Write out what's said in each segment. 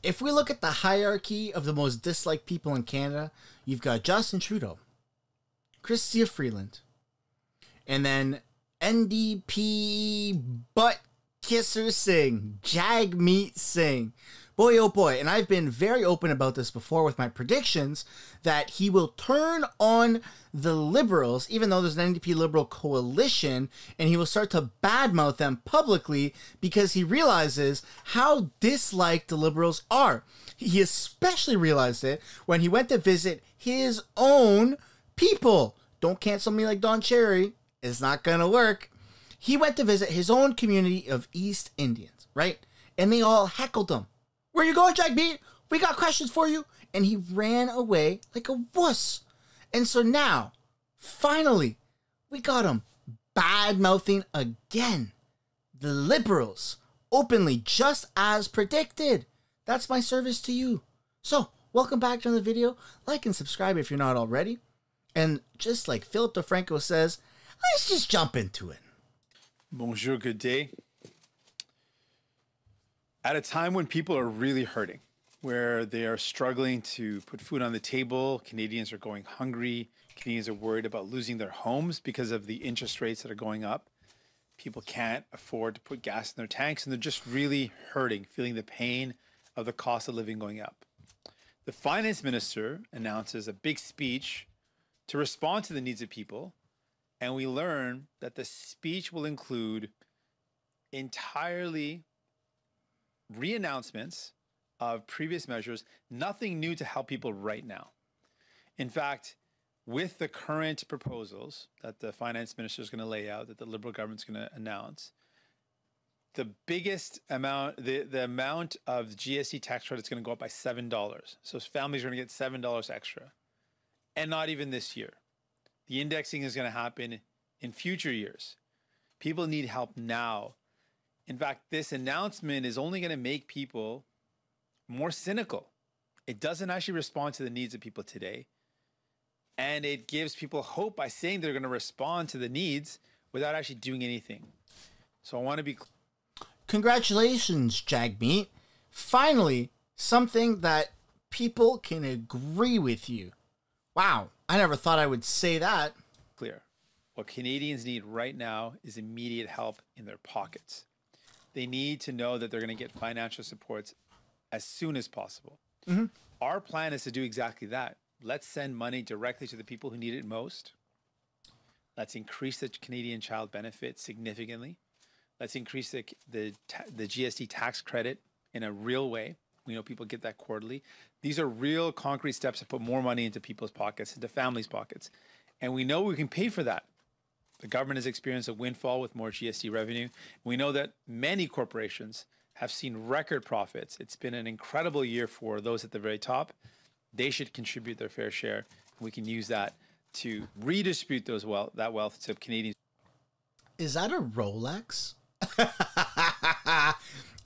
if we look at the hierarchy of the most disliked people in Canada, you've got Justin Trudeau, Chrystia Freeland, and then NDP butt kisser Singh, Jagmeet Singh. Boy, oh boy. And I've been very open about this before with my predictions that he will turn on the Liberals, even though there's an NDP Liberal coalition, and he will start to badmouth them publicly because he realizes how disliked the Liberals are. He especially realized it when he went to visit his own people. Don't cancel me like Don Cherry. It's not going to work. He went to visit his own community of East Indians, right? And they all heckled him. Where you going, Jagmeet? We got questions for you. And he ran away like a wuss. And so now, finally, we got him bad-mouthing again. The Liberals, openly, just as predicted. That's my service to you. So, welcome back to the video. Like and subscribe if you're not already. And just like Philip DeFranco says, let's just jump into it. Bonjour, good day. At a time when people are really hurting, where they are struggling to put food on the table, Canadians are going hungry, Canadians are worried about losing their homes because of the interest rates that are going up. People can't afford to put gas in their tanks, and they're just really hurting, feeling the pain of the cost of living going up. The finance minister announces a big speech to respond to the needs of people, and we learn that the speech will include entirely re-announcements of previous measures, nothing new to help people right now. In fact, with the current proposals that the finance minister is going to lay out, that the Liberal government's going to announce, the biggest amount, the amount of GST tax credit is going to go up by $7. So families are going to get $7 extra. And not even this year. The indexing is going to happen in future years. People need help now. In fact, this announcement is only going to make people more cynical. It doesn't actually respond to the needs of people today. And it gives people hope by saying they're going to respond to the needs without actually doing anything. So I want to be... Congratulations, Jagmeet. Finally, something that people can agree with you. Wow, I never thought I would say that. Clear. What Canadians need right now is immediate help in their pockets. They need to know that they're going to get financial supports as soon as possible. Mm-hmm. Our plan is to do exactly that. Let's send money directly to the people who need it most. Let's increase the Canadian child benefit significantly. Let's increase the GST tax credit in a real way. We know people get that quarterly. These are real concrete steps to put more money into people's pockets, into families' pockets. And we know we can pay for that. The government has experienced a windfall with more GST revenue. We know that many corporations have seen record profits. It's been an incredible year for those at the very top. They should contribute their fair share. We can use that to redistribute that wealth to Canadians. Is that a Rolex?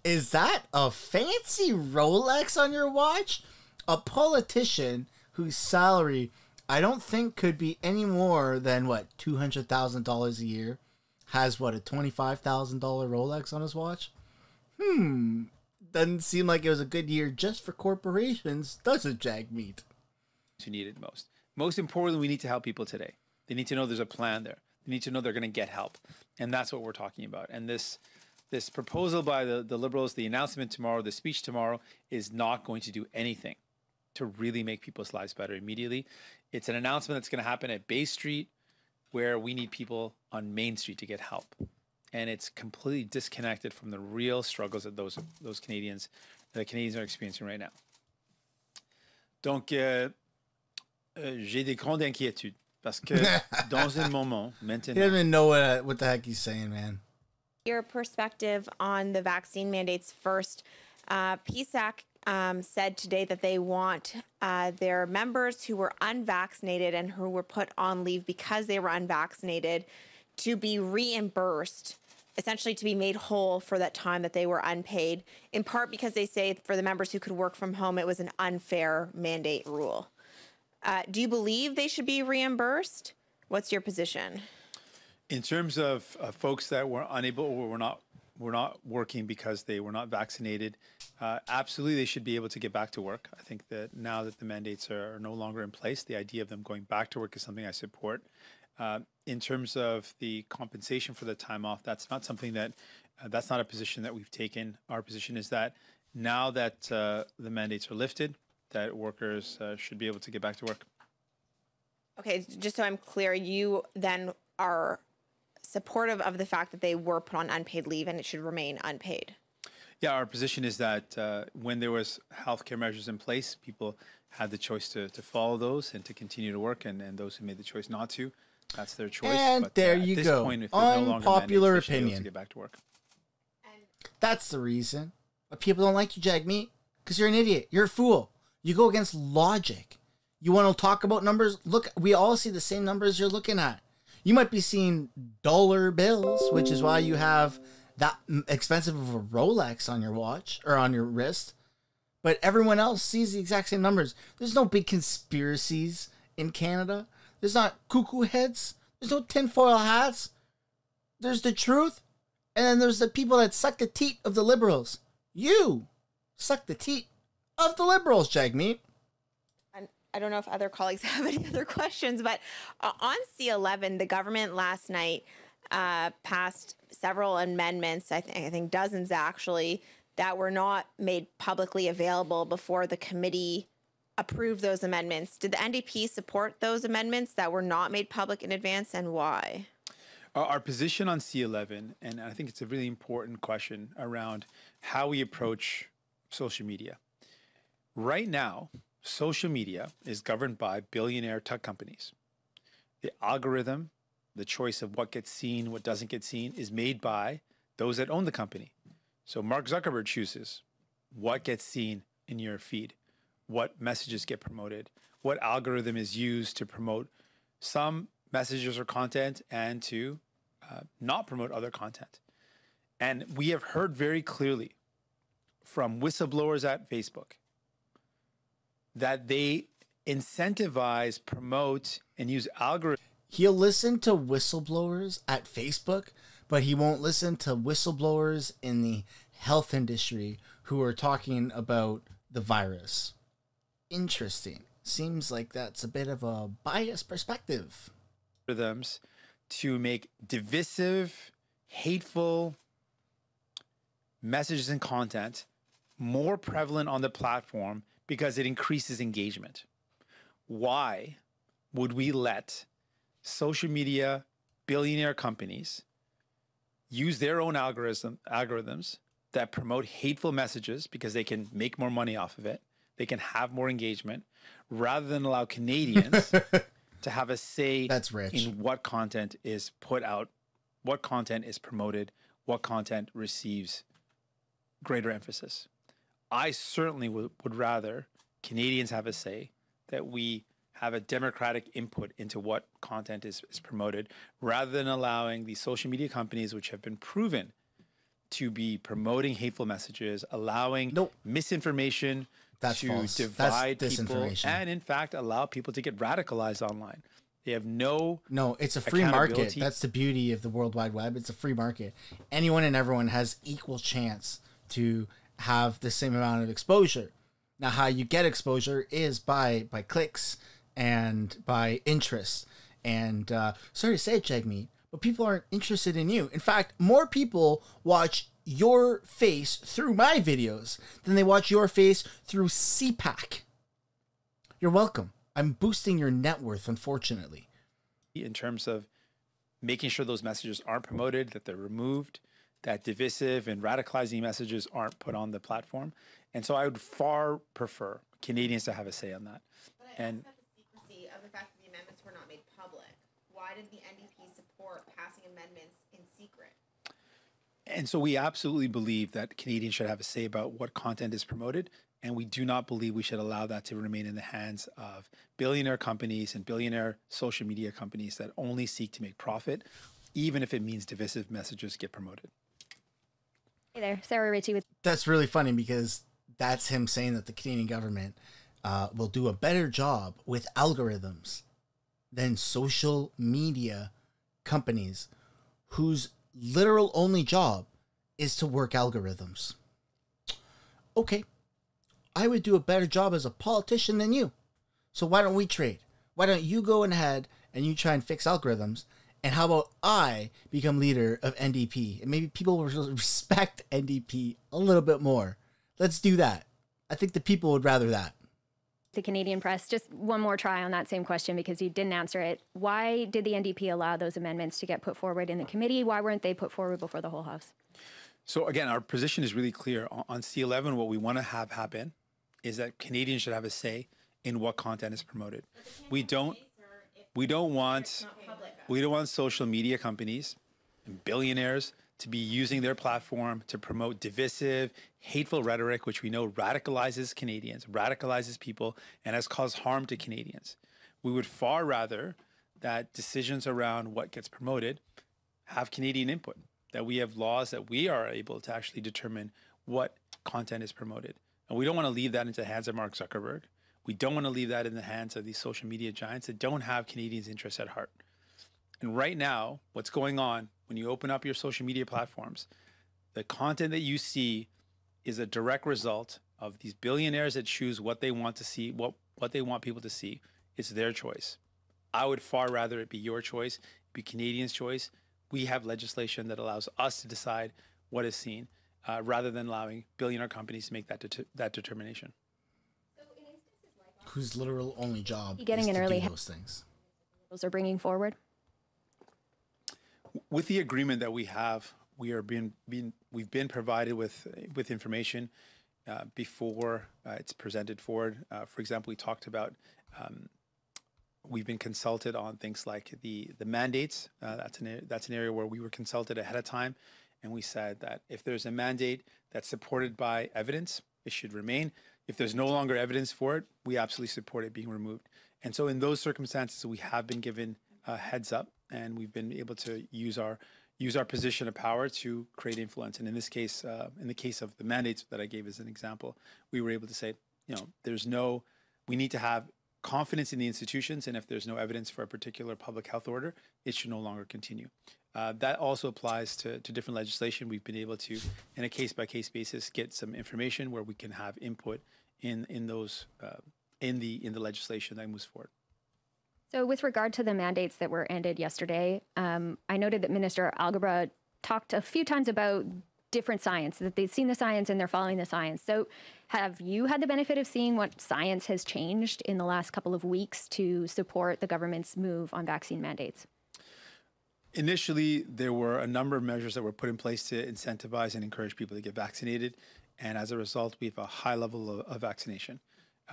Is that a fancy Rolex on your watch? A politician whose salary I don't think could be any more than, what, $200,000 a year, has, what, a $25,000 Rolex on his watch? Doesn't seem like it was a good year just for corporations, does it, Jagmeet? Who need it most. Most importantly, we need to help people today. They need to know there's a plan there. They need to know they're going to get help. And that's what we're talking about. And this proposal by the Liberals, the announcement tomorrow, the speech tomorrow, is not going to do anything to really make people's lives better immediately. It's an announcement that's going to happen at Bay Street, where we need people on Main Street to get help. And it's completely disconnected from the real struggles that those Canadians are experiencing right now. Donc, j'ai des grandes inquiétudes parce que dans un moment maintenant. He doesn't even know what the heck he's saying, man. Your perspective on the vaccine mandates first. PSAC said today that they want their members who were unvaccinated and who were put on leave because they were unvaccinated to be reimbursed, essentially to be made whole for that time that they were unpaid, in part because they say for the members who could work from home, it was an unfair mandate rule. Do you believe they should be reimbursed? What's your position? In terms of folks that were unable or were not were not working because they were not vaccinated, absolutely they should be able to get back to work. I think that now that the mandates are no longer in place, the idea of them going back to work is something I support. In terms of the compensation for the time off, that's not something that, that's not a position that we've taken. Our position is that now that the mandates are lifted, that workers should be able to get back to work. Okay, just so I'm clear, you then are supportive of the fact that they were put on unpaid leave and it should remain unpaid. Yeah, our position is that when there was healthcare measures in place, people had the choice to follow those and to continue to work, and those who made the choice not to, that's their choice. And but, there at you this go. Point, if there's no longer Unpopular mandates, they should be able opinion. to get back to work. That's the reason. But people don't like you, Jagmeet, because you're an idiot. You're a fool. You go against logic. You want to talk about numbers? Look, we all see the same numbers you're looking at. You might be seeing dollar bills, which is why you have that expensive of a Rolex on your watch or on your wrist. But everyone else sees the exact same numbers. There's no big conspiracies in Canada. There's not cuckoo heads. There's no tinfoil hats. There's the truth. And then there's the people that suck the teat of the liberals. You suck the teat of the liberals, Jagmeet. I don't know if other colleagues have any other questions, but on C11, the government last night passed several amendments, I think dozens actually, that were not made publicly available before the committee approved those amendments. Did the NDP support those amendments that were not made public in advance, and why? Our position on C11, and I think it's a really important question around how we approach social media. Right now, social media is governed by billionaire tech companies. The algorithm, the choice of what gets seen, what doesn't get seen, is made by those that own the company. So Mark Zuckerberg chooses what gets seen in your feed, what messages get promoted, what algorithm is used to promote some messages or content and to not promote other content. And we have heard very clearly from whistleblowers at Facebook that they incentivize, promote, and use algorithms. He'll listen to whistleblowers at Facebook, but he won't listen to whistleblowers in the health industry who are talking about the virus. Interesting. Seems like that's a bit of a biased perspective. To make divisive, hateful messages and content more prevalent on the platform because it increases engagement. Why would we let social media billionaire companies use their own algorithms that promote hateful messages because they can make more money off of it, they can have more engagement, rather than allow Canadians to have a say in what content is put out, what content is promoted, what content receives greater emphasis? I certainly would rather Canadians have a say, that we have a democratic input into what content is promoted, rather than allowing the social media companies, which have been proven to be promoting hateful messages, allowing misinformation to divide people, and in fact allow people to get radicalized online. They have no it's a free market. That's the beauty of the World Wide Web. It's a free market. Anyone and everyone has equal chance to have the same amount of exposure. Now, how you get exposure is by clicks and by interest. And sorry to say it, Jagmeet, but people aren't interested in you. In fact, more people watch your face through my videos than they watch your face through CPAC. You're welcome. I'm boosting your net worth, unfortunately. In terms of making sure those messages aren't promoted, that they're removed, that divisive and radicalizing messages aren't put on the platform. And so I would far prefer Canadians to have a say on that. But I asked about the secrecy of the fact that the amendments were not made public. Why did the NDP support passing amendments in secret? And so we absolutely believe that Canadians should have a say about what content is promoted, and we do not believe we should allow that to remain in the hands of billionaire companies and billionaire social media companies that only seek to make profit, even if it means divisive messages get promoted. Hey there, Sarah Ritchie with... That's really funny because that's him saying that the Canadian government will do a better job with algorithms than social media companies whose literal only job is to work algorithms. Okay, I would do a better job as a politician than you. So why don't we trade? Why don't you go ahead and you try and fix algorithms? And how about I become leader of NDP? And maybe people will respect NDP a little bit more. Let's do that. I think the people would rather that. The Canadian press, just one more try on that same question because you didn't answer it. Why did the NDP allow those amendments to get put forward in the committee? Why weren't they put forward before the whole House? So again, our position is really clear. On C11, what we want to have happen is that Canadians should have a say in what content is promoted. We don't want social media companies and billionaires to be using their platform to promote divisive, hateful rhetoric, which we know radicalizes Canadians, radicalizes people, and has caused harm to Canadians. We would far rather that decisions around what gets promoted have Canadian input, that we have laws that we are able to actually determine what content is promoted. And we don't want to leave that into the hands of Mark Zuckerberg. We don't want to leave that in the hands of these social media giants that don't have Canadians' interests at heart. And right now, what's going on when you open up your social media platforms, the content that you see is a direct result of these billionaires that choose what they want to see, what they want people to see. It's their choice. I would far rather it be your choice, be Canadians' choice. We have legislation that allows us to decide what is seen, rather than allowing billionaire companies to make that determination. Whose literal only job Getting is an to early do those things. Those are bringing forward. With the agreement that we have, we've been provided with information before it's presented forward. For example, we talked about we've been consulted on things like the mandates. That's an area where we were consulted ahead of time, and we said that if there's a mandate that's supported by evidence, it should remain. If there's no longer evidence for it, we absolutely support it being removed. And so in those circumstances, we have been given a heads up, and we've been able to use our position of power to create influence. And in this case, in the case of the mandates that I gave as an example, we were able to say, we need to have confidence in the institutions, and if there's no evidence for a particular public health order, it should no longer continue. That also applies to different legislation. We've been able to, in a case-by-case basis, get some information where we can have input in the legislation that moves forward. So with regard to the mandates that were ended yesterday, I noted that Minister Algebra talked a few times about different science, that they've seen the science and they're following the science. So have you had the benefit of seeing what science has changed in the last couple of weeks to support the government's move on vaccine mandates? Initially, there were a number of measures that were put in place to incentivize and encourage people to get vaccinated. And as a result, we have a high level of vaccination.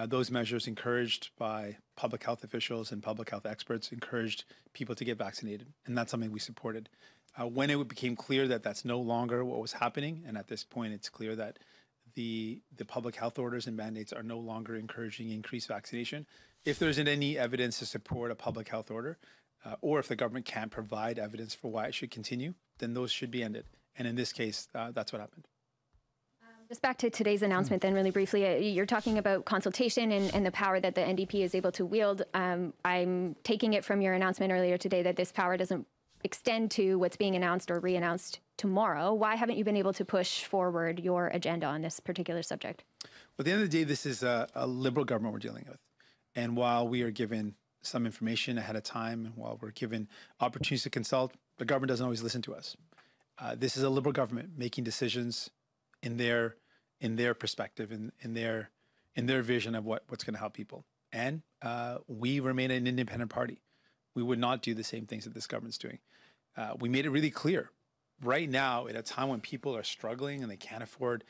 Those measures encouraged by public health officials and public health experts encouraged people to get vaccinated. And that's something we supported. When it became clear that that's no longer what was happening, and at this point it's clear that the public health orders and mandates are no longer encouraging increased vaccination, if there isn't any evidence to support a public health order, or if the government can't provide evidence for why it should continue, then those should be ended. And in this case, that's what happened. Just back to today's announcement then really briefly, you're talking about consultation and the power that the NDP is able to wield. I'm taking it from your announcement earlier today that this power doesn't extend to what's being announced or re-announced tomorrow. Why haven't you been able to push forward your agenda on this particular subject? Well, at the end of the day, this is a Liberal government we're dealing with. And while we are given some information ahead of time, and while we're given opportunities to consult, the government doesn't always listen to us. This is a Liberal government making decisions in their perspective, in their vision of what's going to help people. And we remain an independent party. We would not do the same things that this government's doing. We made it really clear. Right now, at a time when people are struggling and they can't afford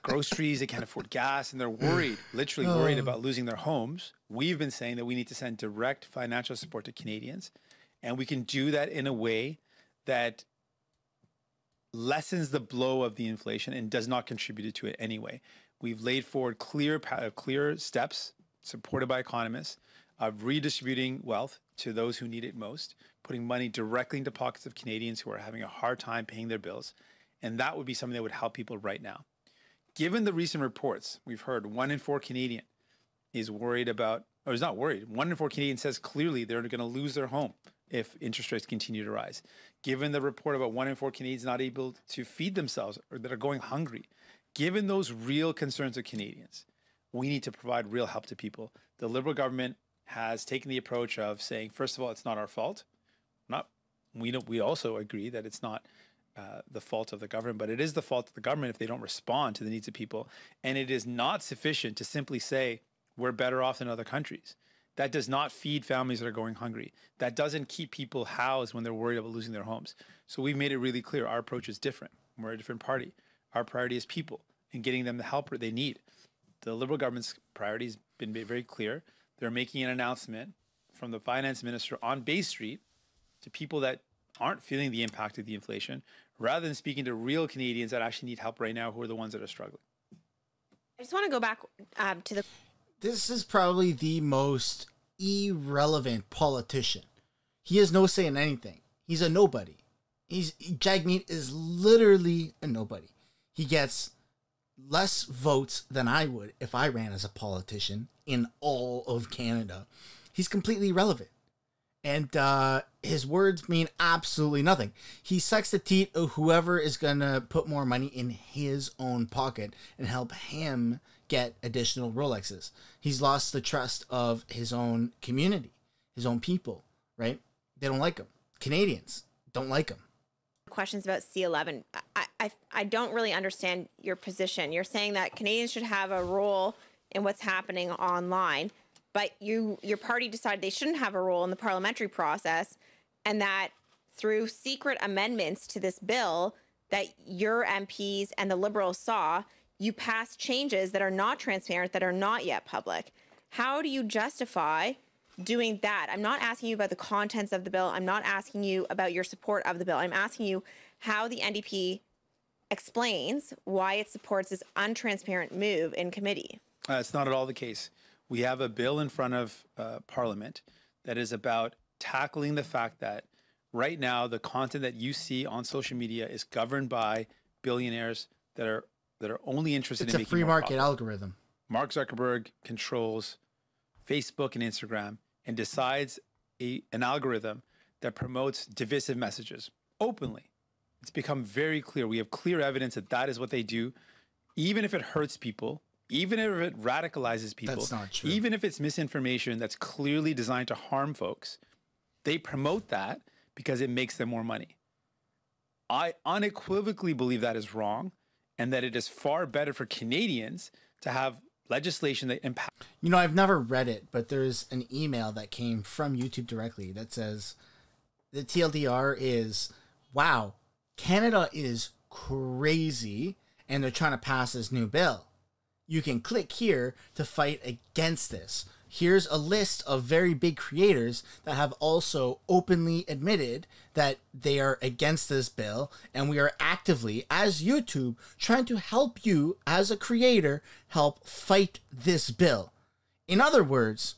groceries, they can't afford gas, and they're worried, literally worried about losing their homes, we've been saying that we need to send direct financial support to Canadians. And we can do that in a way that lessens the blow of the inflation and does not contribute to it anyway. We've laid forward clear steps supported by economists of redistributing wealth to those who need it most, putting money directly into pockets of Canadians who are having a hard time paying their bills. And that would be something that would help people right now. Given the recent reports, we've heard 1 in 4 Canadian is worried about, or is not worried. 1 in 4 Canadians says clearly they're going to lose their home if interest rates continue to rise. Given the report about 1 in 4 Canadians not able to feed themselves or that are going hungry, given those real concerns of Canadians, we need to provide real help to people. The Liberal government has taken the approach of saying, first of all, it's not our fault. We also agree that it's not the fault of the government, but it is the fault of the government if they don't respond to the needs of people. And it is not sufficient to simply say we're better off than other countries. That does not feed families that are going hungry. That doesn't keep people housed when they're worried about losing their homes. So we've made it really clear our approach is different. We're a different party. Our priority is people and getting them the help they need. The Liberal government's priority has been very clear. They're making an announcement from the finance minister on Bay Street to people that aren't feeling the impact of the inflation, rather than speaking to real Canadians that actually need help right now, who are the ones that are struggling. I just want to go back to the... This is probably the most irrelevant politician. He has no say in anything. He's a nobody. Jagmeet is literally a nobody. He gets less votes than I would if I ran as a politician in all of Canada. He's completely irrelevant. And his words mean absolutely nothing. He sucks the teat of whoever is going to put more money in his own pocket and help him get additional Rolexes. He's lost the trust of his own community, his own people, right? They don't like him. Canadians don't like him. Questions about C11. I don't really understand your position. You're saying that Canadians should have a role in what's happening online, but your party decided they shouldn't have a role in the parliamentary process, and that through secret amendments to this bill that your MPs and the Liberals saw, you passed changes that are not transparent, that are not yet public. How do you justify doing that? I'm not asking you about the contents of the bill. I'm not asking you about your support of the bill. I'm asking you how the NDP explains why it supports this untransparent move in committee. It's not at all the case. We have a bill in front of Parliament that is about tackling the fact that right now the content that you see on social media is governed by billionaires that are only interested in making more profit. It's a free market algorithm. Mark Zuckerberg controls Facebook and Instagram and decides an algorithm that promotes divisive messages openly. It's become very clear. We have clear evidence that that is what they do, even if it hurts people, even if it radicalizes people. That's not true. Even if it's misinformation that's clearly designed to harm folks. They promote that because it makes them more money. I unequivocally believe that is wrong, and that it is far better for Canadians to have legislation that impacts. You know, I've never read it, but there's an email that came from YouTube directly that says the TLDR is, wow, Canada is crazy and they're trying to pass this new bill. You can click here to fight against this. Here's a list of very big creators that have also openly admitted that they are against this bill, and we are actively, as YouTube, trying to help you as a creator help fight this bill. In other words,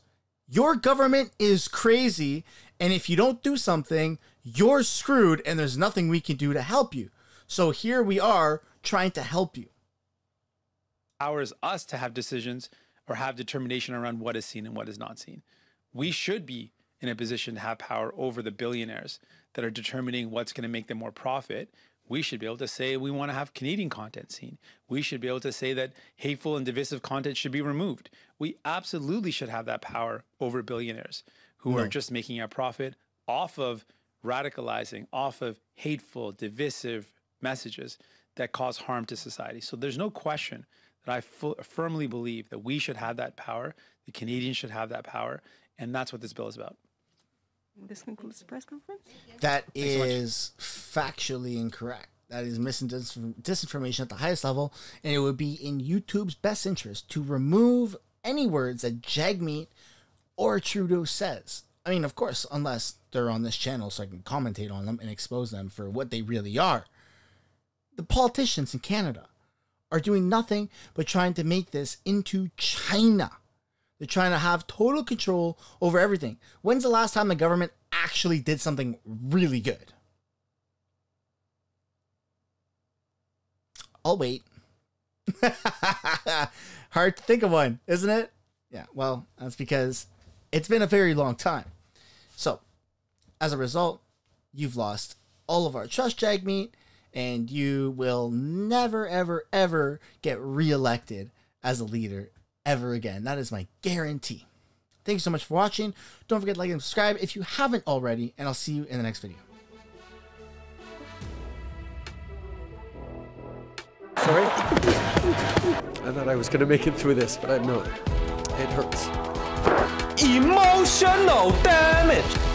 your government is crazy, and if you don't do something, you're screwed, and there's nothing we can do to help you. So here we are trying to help you. Powers us to have decisions or have determination around what is seen and what is not seen. We should be in a position to have power over the billionaires that are determining what's going to make them more profit. We should be able to say we want to have Canadian content seen. We should be able to say that hateful and divisive content should be removed. We absolutely should have that power over billionaires who are just making a profit off of radicalizing, off of hateful, divisive messages that cause harm to society. So there's no question that I firmly believe that we should have that power, the Canadians should have that power, and that's what this bill is about. This concludes the press conference. That is factually incorrect. That is disinformation at the highest level, and it would be in YouTube's best interest to remove any words that Jagmeet or Trudeau says. I mean, of course, unless they're on this channel so I can commentate on them and expose them for what they really are. The politicians in Canada are doing nothing but trying to make this into China. They're trying to have total control over everything. When's the last time the government actually did something really good? I'll wait. Hard to think of one, isn't it? Yeah, well, that's because it's been a very long time. So, As a result, you've lost all of our trust, Jagmeet, and you will never, ever, ever get reelected as a leader ever again. That is my guarantee. Thank you so much for watching. Don't forget to like and subscribe if you haven't already, and I'll see you in the next video. Sorry? I thought I was going to make it through this, but I'm not. It hurts. Emotional damage.